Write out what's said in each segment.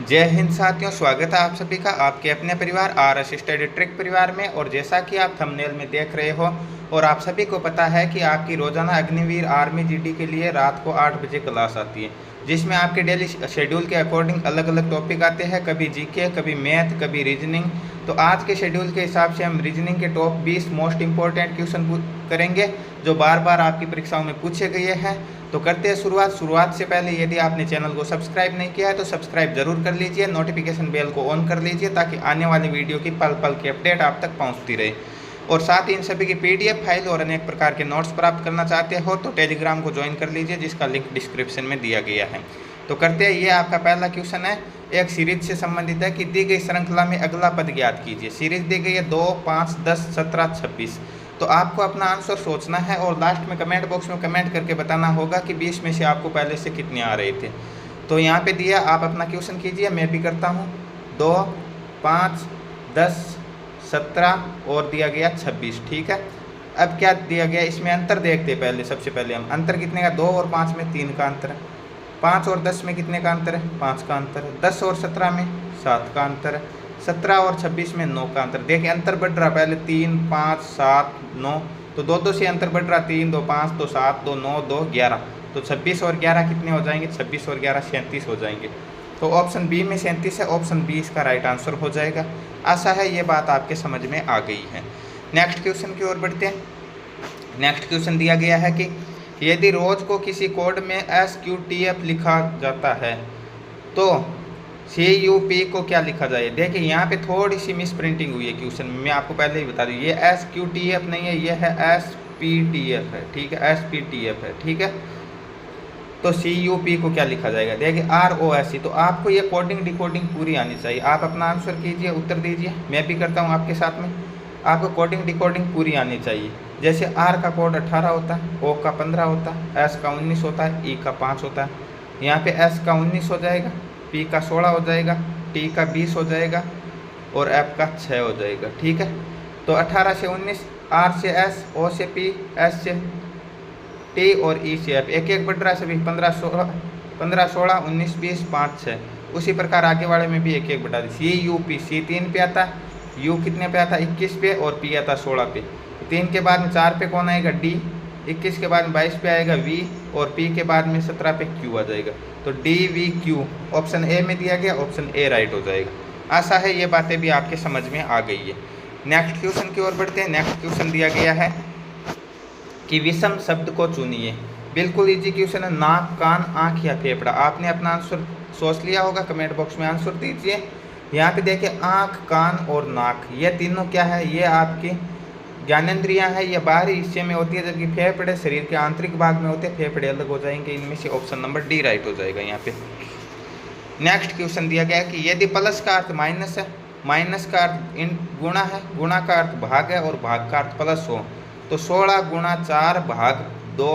जय हिंद साथियों, स्वागत है आप सभी का आपके अपने परिवार आर स्टडी ट्रिक परिवार में। और जैसा कि आप थंबनेल में देख रहे हो और आप सभी को पता है कि आपकी रोजाना अग्निवीर आर्मी जीडी के लिए रात को 8 बजे क्लास आती है, जिसमें आपके डेली शेड्यूल के अकॉर्डिंग अलग अलग टॉपिक आते हैं, कभी जीके, कभी मैथ, कभी रीजनिंग। तो आज के शेड्यूल के हिसाब से हम रीजनिंग के टॉप 20 मोस्ट इंपॉर्टेंट क्वेश्चन करेंगे जो बार बार आपकी परीक्षाओं में पूछे गए हैं। तो करते हैं शुरुआत से पहले यदि आपने चैनल को सब्सक्राइब नहीं किया है तो सब्सक्राइब जरूर कर लीजिए, नोटिफिकेशन बेल को ऑन कर लीजिए ताकि आने वाली वीडियो की पल पल की अपडेट आप तक पहुंचती रहे। और साथ ही इन सभी की पीडीएफ फाइल और अनेक प्रकार के नोट्स प्राप्त करना चाहते हो तो टेलीग्राम को ज्वाइन कर लीजिए, जिसका लिंक डिस्क्रिप्शन में दिया गया है। तो करते हैं, ये आपका पहला क्वेश्चन है, एक सीरीज से संबंधित है कि दी गई श्रृंखला में अगला पद ज्ञात कीजिए। सीरीज दी गई है 2, 5, 10, 17, 26। तो आपको अपना आंसर सोचना है और लास्ट में कमेंट बॉक्स में कमेंट करके बताना होगा कि 20 में से आपको पहले से कितने आ रहे थे। तो यहाँ पे दिया, आप अपना क्वेश्चन कीजिए, मैं भी करता हूँ। 2, 5, 10, 17 और दिया गया 26। ठीक है, अब क्या दिया गया, इसमें अंतर देखते पहले। सबसे पहले हम अंतर कितने का, 2 और 5 में 3 का अंतर है। 5 और 10 में कितने का अंतर है, 5 का अंतर है। 10 और 17 में 7 का अंतर है। 17 और 26 में 9 का अंतर। देखिए अंतर बढ़ रहा, पहले 3, 5, 7, 9, तो 2 से अंतर बढ़ रहा, 3, 2, 5, 2, 7, 2, 9, 2, 11। तो 26 और 11 कितने हो जाएंगे, 26 और 11 37 हो जाएंगे। तो ऑप्शन बी में 37 है, ऑप्शन बी इसका राइट आंसर हो जाएगा। आशा है ये बात आपके समझ में आ गई है। नेक्स्ट क्वेश्चन की ओर बढ़ते हैं। नेक्स्ट क्वेश्चन दिया गया है कि यदि रोज को किसी कोड में SQTF लिखा जाता है तो CUP को क्या लिखा जाए। देखिए यहाँ पे थोड़ी सी मिस प्रिंटिंग हुई है क्वेश्चन में, मैं आपको पहले ही बता दूँ, ये SQTF नहीं है, ये है SPTF है। ठीक है, SPTF है। ठीक है, तो CUP को क्या लिखा जाएगा, देखिए ROSE। तो आपको ये कोडिंग डिकोडिंग पूरी आनी चाहिए। आप अपना आंसर कीजिए, उत्तर दीजिए, मैं भी करता हूँ आपके साथ में। आपको कोडिंग डिकोडिंग पूरी आनी चाहिए। जैसे R का कोड 18 होता है, O का 15 होता है, S का 19 होता है, E का 5 होता है। यहाँ पे S का 19 हो जाएगा, P का 16 हो जाएगा, T का 20 हो जाएगा और F का 6 हो जाएगा। ठीक है, तो 18 से 19, R से S, O से P, S से T और E से F, एक एक बढ़ रहा है सभी। 15, 16, 19, 20, 5, 6। उसी प्रकार आगे वाले में भी एक एक बढ़ा दी। CUP, C 3 पे आता, U कितने पे आता, 21 पे, और P आता 16 पे। 3 के बाद में 4 पे कौन आएगा, D। 21 के बाद में 22 पे आएगा V, और P के बाद में 17 पे Q आ जाएगा। तो DVQ ऑप्शन ए में दिया गया, ऑप्शन ए राइट हो जाएगा। आशा है ये बातें भी आपके समझ में आ गई है। नेक्स्ट क्वेश्चन की ओर बढ़ते हैं। नेक्स्ट क्वेश्चन दिया गया है कि विषम शब्द को चुनिए। बिल्कुल इजी क्वेश्चन है, नाक, कान, आँख या फेफड़ा। आपने अपना आंसर सोच लिया होगा, कमेंट बॉक्स में आंसर दीजिए। यहाँ पे देखिए आँख, कान और नाक, ये तीनों क्या है, ये आपकी ज्ञानेंद्रियाँ है, ये बाहरी हिस्से में होती है, जबकि फेफड़े शरीर के आंतरिक भाग में होते हैं। फेफड़े अलग हो जाएंगे, इनमें से ऑप्शन नंबर डी राइट हो जाएगा यहाँ पे। नेक्स्ट क्वेश्चन दिया गया है कि यदि प्लस का अर्थ माइनस है, माइनस का अर्थ इन गुणा है, गुणा का अर्थ भाग है और भाग का अर्थ प्लस हो, तो 16 गुणा 4 भाग 2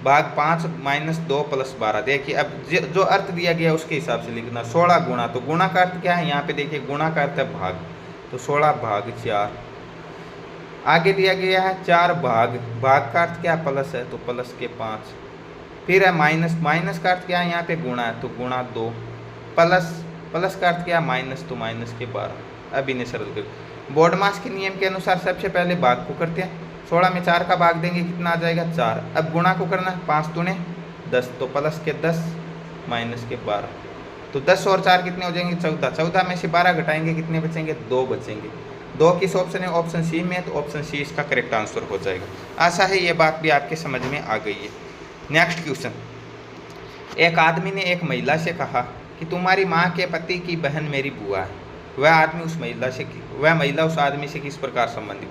भाग 5 माइनस 2 प्लस 12। देखिए अब जो अर्थ दिया गया उसके हिसाब से लिखना। 16 गुणा, तो गुणा का अर्थ क्या है, यहाँ पे देखिए गुणा का अर्थ है भाग, तो 16 भाग 4। आगे दिया गया है 4 भाग, भाग का अर्थ क्या, प्लस है, तो प्लस के 5। फिर है माइनस, माइनस का अर्थ क्या है, यहाँ पे गुणा है, तो गुणा 2। प्लस, प्लस का अर्थ क्या है, माइनस, तो माइनस के 12। अब इन्हें सरल कर बोर्ड मास के नियम के अनुसार सबसे पहले भाग को करते हैं। 16 में 4 का भाग देंगे, कितना आ जाएगा, 4। अब गुणा को करना, 5 दूने 10, तो प्लस के 10 माइनस के 12। तो 10 और 4 कितने हो जाएंगे, 14। 14 में से 12 घटाएंगे, कितने बचेंगे, 2 बचेंगे। 2 किस ऑप्शन है, ऑप्शन सी में, तो ऑप्शन सी इसका करेक्ट आंसर हो जाएगा। आशा है ये बात भी आपके समझ में आ गई है। नेक्स्ट क्वेश्चन, एक आदमी ने एक महिला से कहा कि तुम्हारी माँ के पति की बहन मेरी बुआ है। वह आदमी उस महिला से, वह महिला उस आदमी से किस प्रकार संबंधित।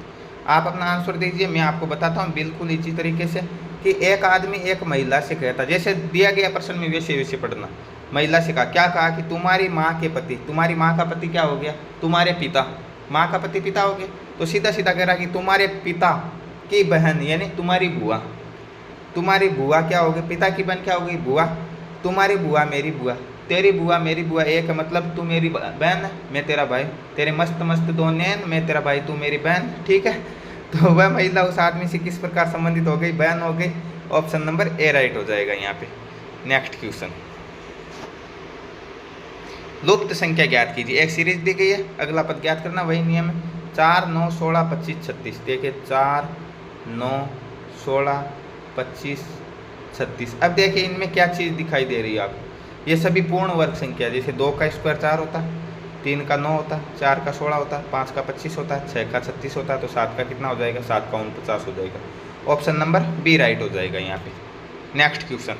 आप अपना आंसर दीजिए, मैं आपको बताता हूँ बिल्कुल इसी तरीके से कि एक आदमी एक महिला से कहता, जैसे दिया गया प्रश्न में वैसे वैसे पढ़ना। महिला से कहा, क्या कहा कि तुम्हारी माँ के पति, तुम्हारी माँ का पति क्या हो गया, तुम्हारे पिता, माँ का पति पिता हो गया, तो सीधा सीधा कह रहा कि तुम्हारे पिता की बहन यानी तुम्हारी बुआ। तुम्हारी बुआ क्या होगी, पिता की बहन क्या होगी, बुआ। तुम्हारी बुआ मेरी बुआ, तेरी बुआ मेरी बुआ एक है, मतलब तू मेरी बहन है, मैं तेरा भाई। तेरे मस्त मस्त दो नैन, मैं तेरा भाई, तू मेरी बहन। ठीक है, तो वह महिला उस आदमी से किस प्रकार संबंधित हो गई, बहन हो गई। ऑप्शन नंबर ए राइट हो जाएगा यहाँ पे। नेक्स्ट क्वेश्चन, लुप्त संख्या ज्ञात कीजिए। एक सीरीज दी गई है, अगला पद ज्ञात करना, वही नियम है। 4, 9, 16, 25, 36। देखिए 4, 9, 16, 25, 36। अब देखिए इनमें क्या चीज़ दिखाई दे रही है आपको। ये सभी पूर्ण वर्ग संख्या, जैसे 2 का स्क्वायर 4 होता, 3 का 9 होता, 4 का 16 होता, 5 का 25 होता, 6 का 36 होता, तो 7 का कितना हो जाएगा, 7 का 49 हो जाएगा। ऑप्शन नंबर बी राइट हो जाएगा यहाँ पे। नेक्स्ट क्वेश्चन,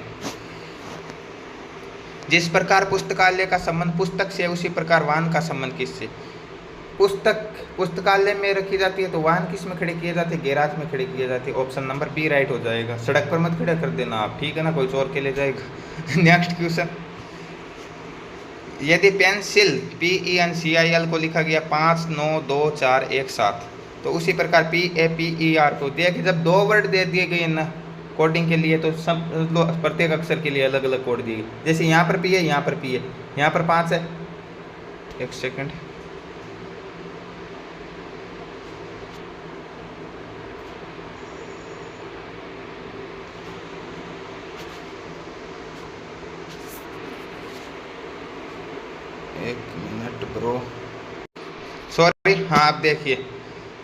जिस प्रकार पुस्तकालय का संबंध पुस्तक से, उसी प्रकार वाहन का संबंध किससे। पुस्तक पुस्तकालय में रखी जाती है, तो वाहन किस में खड़े किए जाते हैं, गैराज में खड़े किए जाते हैं। ऑप्शन नंबर बी राइट हो जाएगा। सड़क पर मत खड़ा कर देना आप, ठीक है ना, कोई चोर के ले जाएगा। नेक्स्ट क्वेश्चन, यदि पेंसिल PENCIL को लिखा गया 5, 9, 2, 4, 1, 7, तो उसी प्रकार PAPER को देखिए, जब दो वर्ड दे दिए गए ना कोडिंग के लिए, तो सब प्रत्येक अक्षर के लिए अलग अलग कोड दिए। जैसे यहाँ पर P है, यहाँ पर P है, यहाँ पर 5 है। एक सेकंड, एक मिनट ब्रो, सॉरी। हाँ आप देखिए,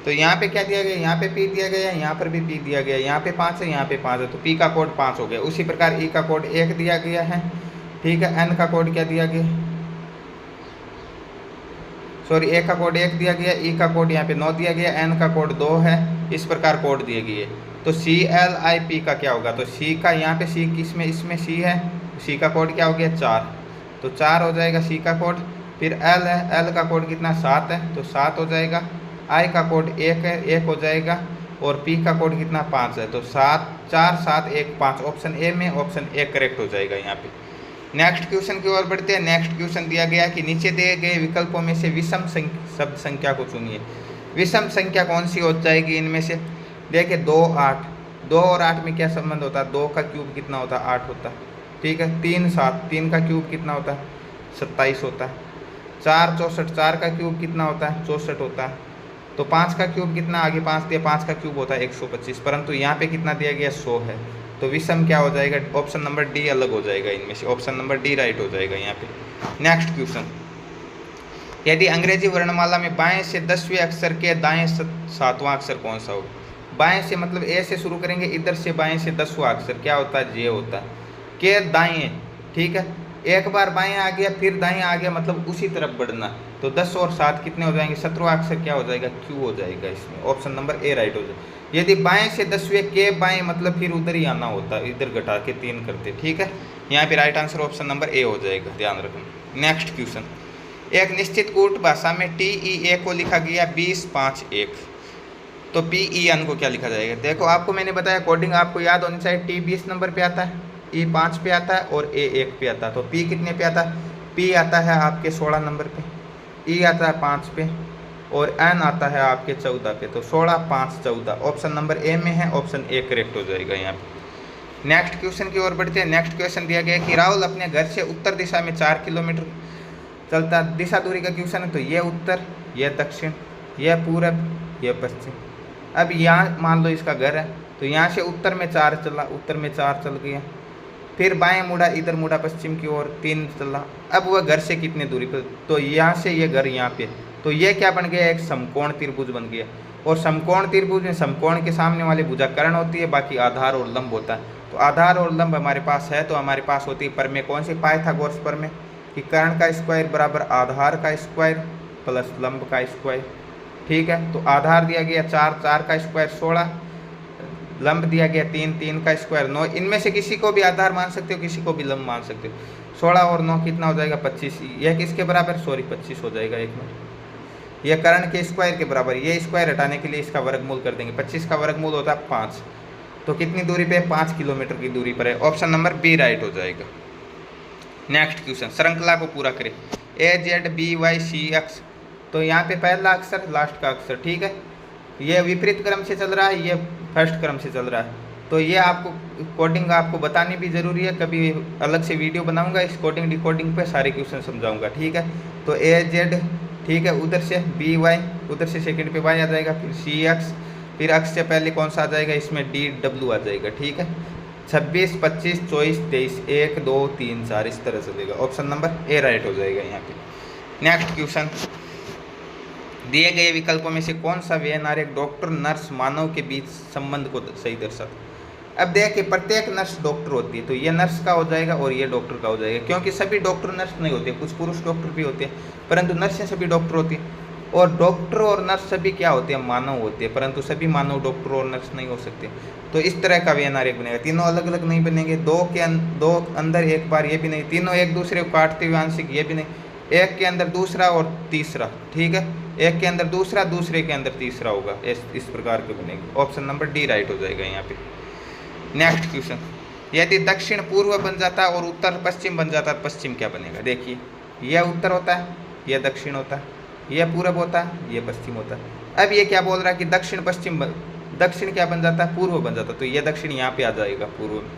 तो यहाँ पे क्या दिया गया, यहाँ पे P दिया गया, यहाँ पर भी P दिया गया, यहाँ पे 5 है, यहाँ पे 5 है, तो P का कोड 5 हो गया। उसी प्रकार E का कोड 1 दिया गया है, ठीक है। N का कोड क्या दिया गया, सॉरी, A का कोड 1 दिया गया, E का कोड यहाँ पे 9 दिया गया, N का कोड 2 है। इस प्रकार कोड दिए गए, तो CLIP का क्या होगा, तो C का, यहाँ पे C किस में, इसमें C है, C का कोड क्या हो गया, 4, तो 4 हो जाएगा C का कोड। फिर L है, L का कोड कितना, 7 है, तो 7 हो जाएगा। I का कोड 1 है, 1 हो जाएगा। और P का कोड कितना, 5 है, तो 7, 4, 7, 1, 5। ऑप्शन ए में ऑप्शन ए करेक्ट हो जाएगा यहाँ पे। नेक्स्ट क्वेश्चन की ओर बढ़ते हैं। नेक्स्ट क्वेश्चन दिया गया कि नीचे दिए गए विकल्पों में से विषम शब्द संख्या को चुनिए। विषम संख्या कौन सी हो जाएगी इनमें से। देखिए 2, 8, 2 और 8 में क्या संबंध होता है, 2 का क्यूब कितना होता है, 8 होता है, ठीक है। 3, 7, 3 का क्यूब कितना होता है, 27 होता है। 4, 64, 4 का क्यूब कितना होता है, 64 होता है। तो 5 का क्यूब कितना, आगे 5 दिया, 5 का क्यूब होता है 125, परंतु यहाँ पे कितना दिया गया, 100 है। तो विषम क्या हो जाएगा, ऑप्शन नंबर डी अलग हो जाएगा इनमें से। ऑप्शन नंबर डी राइट हो जाएगा यहाँ पे। नेक्स्ट क्वेश्चन, यदि अंग्रेजी वर्णमाला में बाएं से 10वें अक्षर के दाएं 7वां अक्षर कौन सा होगा। बाएं से मतलब ए से शुरू करेंगे, इधर से बाएं से 10वां अक्षर क्या होता है, जे होता है। के दाएं, ठीक है, एक बार बाएं आ गया फिर दाएं आ गया, मतलब उसी तरफ बढ़ना। तो 10 और 7 कितने हो जाएंगे, 17वां अक्षर क्या हो जाएगा, क्यू हो जाएगा इसमें। ऑप्शन नंबर ए राइट हो जाएगा। यदि बाएं से 10वें के बाएं मतलब फिर उधर ही आना होता है, इधर घटा के 3 करते, ठीक है। यहाँ पे right answer option number A हो जाएगा, ध्यान रखना। नेक्स्ट क्वेश्चन, एक निश्चित कूट भाषा में TEA को लिखा गया 20, 5, 1, तो PEN को क्या लिखा जाएगा। देखो आपको मैंने बताया कोडिंग आपको याद होनी चाहिए। T 20 नंबर पे आता है, E 5 पे आता है और A 1 पे आता है। तो P कितने पे आता है, P आता है आपके 16 नंबर पे, E आता है 5 पे और N आता है आपके 14 पे। तो 16, 5, 14 ऑप्शन नंबर ए में है, ऑप्शन ए करेक्ट हो जाएगा यहाँ पे। नेक्स्ट क्वेश्चन की ओर बढ़ते हैं। नेक्स्ट क्वेश्चन दिया गया कि राहुल अपने घर से उत्तर दिशा में 4 किलोमीटर चलता, दिशा दूरी का क्वेश्चन है। तो ये उत्तर, ये दक्षिण, यह पूरब, यह पश्चिम। अब यहाँ मान लो इसका घर है, तो यहाँ से उत्तर में 4 चला, उत्तर में 4 चल गया, फिर बाएं मुड़ा, इधर मुड़ा पश्चिम की ओर 3 चला। अब वह घर से कितने दूरी पर, तो यहाँ से ये घर यहाँ पे, तो ये क्या बन गया, एक समकोण त्रिभुज बन गया। और समकोण त्रिभुज में समकोण के सामने वाली भुजा कर्ण होती है, बाकी आधार और लंब होता है। तो आधार और लंब हमारे पास है, तो हमारे पास होती है प्रमेय कौन सी, पाइथागोरस प्रमेय, कि कर्ण का स्क्वायर बराबर आधार का स्क्वायर प्लस लंब का स्क्वायर, ठीक है। तो आधार दिया गया 4, 4 का स्क्वायर 16, लंब दिया गया 3, 3 का स्क्वायर 9। इनमें से किसी को भी आधार मान सकते हो, किसी को भी लंब मान सकते हो। 16 और 9 कितना हो जाएगा, 25। यह किसके बराबर, सॉरी 25 हो जाएगा, एक मिनट, यह कर्ण के स्क्वायर के बराबर। ये स्क्वायर हटाने के लिए इसका वर्गमूल कर देंगे, 25 का वर्गमूल होता है 5। तो कितनी दूरी पे, 5 किलोमीटर की दूरी पर है। ऑप्शन नंबर बी राइट हो जाएगा। नेक्स्ट क्वेश्चन, श्रृंखला को पूरा करें। AZBYCX, तो यहाँ पे पहला अक्षर लास्ट का अक्षर, ठीक है। ये विपरीत क्रम से चल रहा है, ये फर्स्ट क्रम से चल रहा है। तो ये आपको कोडिंग आपको बतानी भी ज़रूरी है, कभी अलग से वीडियो बनाऊंगा इस कोडिंग डिकोडिंग पे, सारे क्वेश्चन समझाऊंगा, ठीक है। तो AZ, ठीक है, उधर से BY, उधर से सेकंड पे Y आ जाएगा, फिर CX, फिर अक्ष से पहले कौन सा आ जाएगा, इसमें DW आ जाएगा, ठीक है। 26, 25, 24, 23, 1, 2, 3, 4 इस तरह चलेगा। ऑप्शन नंबर ए राइट हो जाएगा यहाँ पे। नेक्स्ट क्वेश्चन, दिए गए विकल्पों में से कौन सा व्यवहार एक डॉक्टर नर्स मानव के बीच संबंध को सही दर्शाता? अब देखिए, प्रत्येक नर्स डॉक्टर होती है, तो ये नर्स का हो जाएगा और ये डॉक्टर का हो जाएगा, क्योंकि सभी डॉक्टर नर्स नहीं होते, कुछ पुरुष डॉक्टर भी होते हैं, परंतु नर्सें सभी डॉक्टर होती हैं। और डॉक्टर और नर्स सभी क्या होते हैं? मानव होते हैं, परंतु सभी मानव डॉक्टर और नर्स नहीं हो सकते। तो इस तरह का व्यवहार एक बनेगा। तीनों अलग अलग नहीं बनेंगे, दो अंदर एक बार ये भी नहीं, तीनों एक दूसरे को काटते हुए आंशिक ये भी नहीं, एक के अंदर दूसरा और तीसरा, ठीक है, एक के अंदर दूसरा, दूसरे के अंदर तीसरा होगा, इस प्रकार के बनेंगे। ऑप्शन नंबर डी राइट हो जाएगा यहाँ पे। नेक्स्ट क्वेश्चन, यदि दक्षिण पूर्व बन जाता और उत्तर पश्चिम बन जाता, पश्चिम क्या बनेगा? देखिए, यह उत्तर होता है, यह दक्षिण होता है, यह पूर्व होता है, यह पश्चिम होता है। अब ये क्या बोल रहा है कि दक्षिण पश्चिम दक्षिण क्या बन जाता है? पूर्व बन जाता, तो यह दक्षिण यहाँ पे आ जाएगा पूर्व में,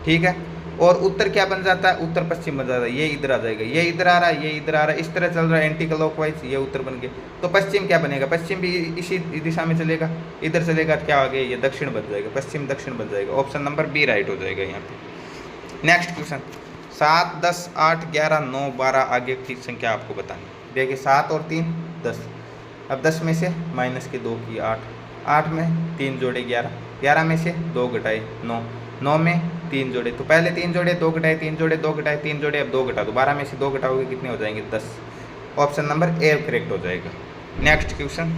ठीक है। और उत्तर क्या बन जाता है? उत्तर पश्चिम बन जाता है, ये इधर आ जाएगा, ये इधर आ रहा है, ये इधर आ रहा है, इस तरह चल रहा है एंटी क्लॉकवाइज, ये उत्तर बन गया। तो पश्चिम क्या बनेगा? पश्चिम भी इसी दिशा में चलेगा, इधर चलेगा, क्या आ गया? ये दक्षिण बन जाएगा, पश्चिम दक्षिण बन जाएगा। ऑप्शन नंबर बी राइट हो जाएगा यहाँ पे। नेक्स्ट क्वेश्चन, 7, 10, 8, 11, 9, 12 आगे की संख्या आपको बतानी। देखिए, 7 और 3 10, अब 10 में से माइनस के 2 की 8, 8 में 3 जोड़े 11, 11 में से 2 घटाए 9, 9 में 3 जोड़े, तो पहले 3 जोड़े, 2 घटाए 3 जोड़े, 2 घटाए 3 जोड़े, अब 2 घटा दो, 12 में से 2 घटाओगे कितने हो जाएंगे? 10। ऑप्शन नंबर ए करेक्ट हो जाएगा। नेक्स्ट क्वेश्चन,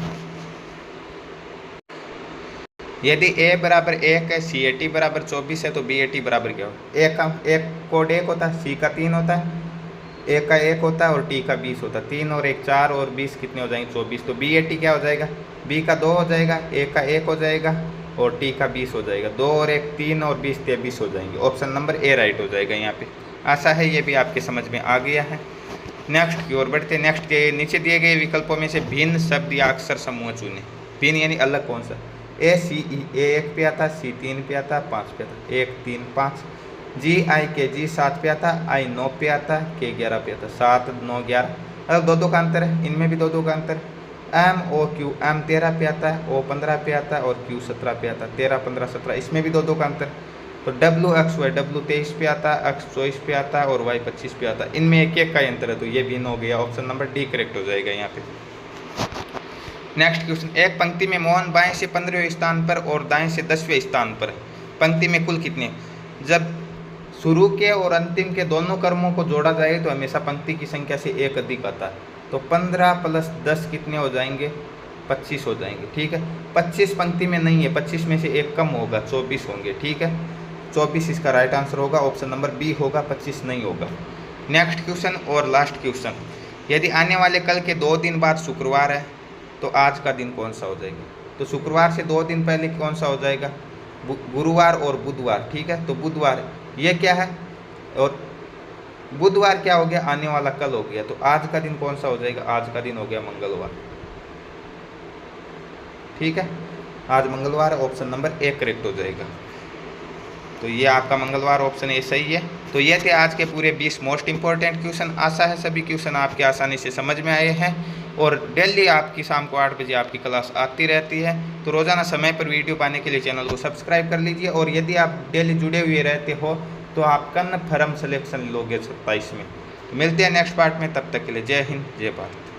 यदि a बराबर 1 है, CAT बराबर 24 है, तो BAT बराबर क्या हो? एक कोड 1 होता है, C का 3 होता है, A का 1 होता है और T का 20 होता है। 3 और 1 4 और 20 कितने हो जाएंगे? 24। तो BAT क्या हो जाएगा? B का 2 हो जाएगा, A का 1 हो जाएगा और T का 20 हो जाएगा। 2 और 1 3 और 20 23 हो जाएंगे। ऑप्शन नंबर ए राइट हो जाएगा यहाँ पे। आशा है ये भी आपके समझ में आ गया है। नेक्स्ट की ओर बढ़ते। नेक्स्ट के नीचे दिए गए विकल्पों में से भिन्न शब्द या अक्षर समूह चुने। भिन्न यानी अलग कौन सा? ACE A 1 पे आता, C 3 पे आता, 5 पे आता, 1 3 5। GI G 7 पे आता, I 9 पे आता, K 11 पे आता, 7 9 11। मतलब 2 का अंतर है, इनमें भी 2 का अंतर। MOQ M 13 पे आता है, O 15 पे आता है और Q 17 पे आता है। 13 15 17, इसमें भी 2 का अंतर। तो WXY W 23 पे आता है, X 24 पे आता है और Y 25 पे आता है। इनमें एक एक का अंतर है, तो ये भिन्न हो गया। ऑप्शन नंबर डी करेक्ट हो जाएगा यहाँ पे। नेक्स्ट क्वेश्चन, एक पंक्ति में मोहन बाएं से 15वें स्थान पर और दाएं से 10वें स्थान पर। पंक्ति में कुल कितने? जब शुरू के और अंतिम के दोनों कर्मों को जोड़ा जाए तो हमेशा पंक्ति की संख्या से एक अधिक आता है। तो 15 + 10 कितने हो जाएंगे? 25 हो जाएंगे, ठीक है। 25 पंक्ति में नहीं है, 25 में से एक कम होगा, 24 होंगे, ठीक है। 24 इसका राइट आंसर होगा। ऑप्शन नंबर बी होगा, 25 नहीं होगा। नेक्स्ट क्वेश्चन और लास्ट क्वेश्चन, यदि आने वाले कल के 2 दिन बाद शुक्रवार है तो आज का दिन कौन सा हो जाएगा? तो शुक्रवार से 2 दिन पहले कौन सा हो जाएगा? गुरुवार और बुधवार, ठीक है। तो बुधवार ये क्या है और बुधवार क्या हो गया? आने वाला कल हो गया। तो आज का दिन कौन सा हो जाएगा? आज का दिन हो गया मंगलवार, ठीक है। आज मंगलवार, ऑप्शन नंबर ए करेक्ट हो जाएगा। तो ये आपका मंगलवार ऑप्शन ए सही है। तो ये थे आज के पूरे 20 मोस्ट इंपॉर्टेंट क्वेश्चन। आशा है सभी क्वेश्चन आपके आसानी से समझ में आए हैं और डेली आपकी शाम को 8 बजे आपकी क्लास आती रहती है। तो रोज़ाना समय पर वीडियो पाने के लिए चैनल को सब्सक्राइब कर लीजिए और यदि आप डेली जुड़े हुए रहते हो तो आप कन्फर्म सिलेक्शन लोगे 27 में। तो मिलते हैं नेक्स्ट पार्ट में, तब तक के लिए जय हिंद जय भारत।